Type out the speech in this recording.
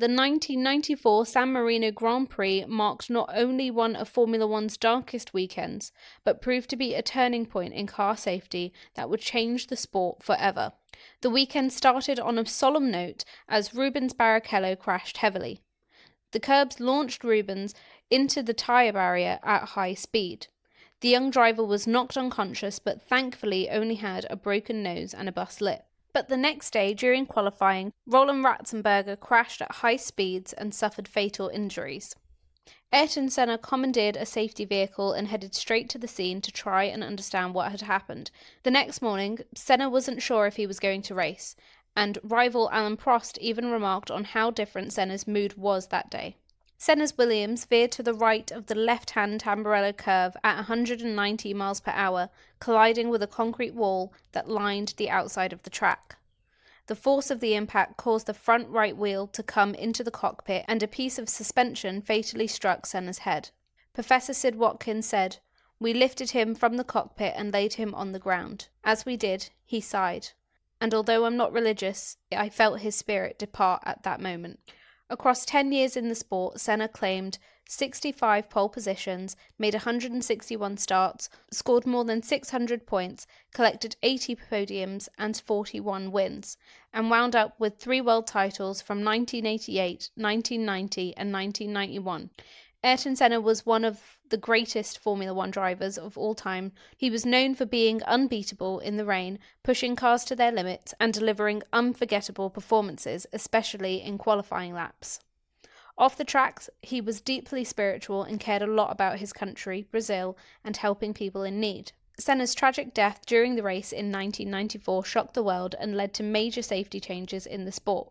The 1994 San Marino Grand Prix marked not only one of Formula One's darkest weekends, but proved to be a turning point in car safety that would change the sport forever. The weekend started on a solemn note as Rubens Barrichello crashed heavily. The curbs launched Rubens into the tyre barrier at high speed. The young driver was knocked unconscious but thankfully only had a broken nose and a bust lip. But the next day, during qualifying, Roland Ratzenberger crashed at high speeds and suffered fatal injuries. Ayrton Senna commandeered a safety vehicle and headed straight to the scene to try and understand what had happened. The next morning, Senna wasn't sure if he was going to race, and rival Alain Prost even remarked on how different Senna's mood was that day. Senna's Williams veered to the right of the left-hand Tamburello curve at 190 miles per hour, colliding with a concrete wall that lined the outside of the track. The force of the impact caused the front right wheel to come into the cockpit, and a piece of suspension fatally struck Senna's head. Professor Sid Watkins said, "We lifted him from the cockpit and laid him on the ground. As we did, he sighed. And although I'm not religious, I felt his spirit depart at that moment." Across 10 years in the sport, Senna claimed 65 pole positions, made 161 starts, scored more than 600 points, collected 80 podiums and 41 wins, and wound up with 3 world titles from 1988, 1990 and 1991. Ayrton Senna was one of the greatest Formula One drivers of all time. He was known for being unbeatable in the rain, pushing cars to their limits, and delivering unforgettable performances, especially in qualifying laps. Off the tracks, he was deeply spiritual and cared a lot about his country, Brazil, and helping people in need. Senna's tragic death during the race in 1994 shocked the world and led to major safety changes in the sport.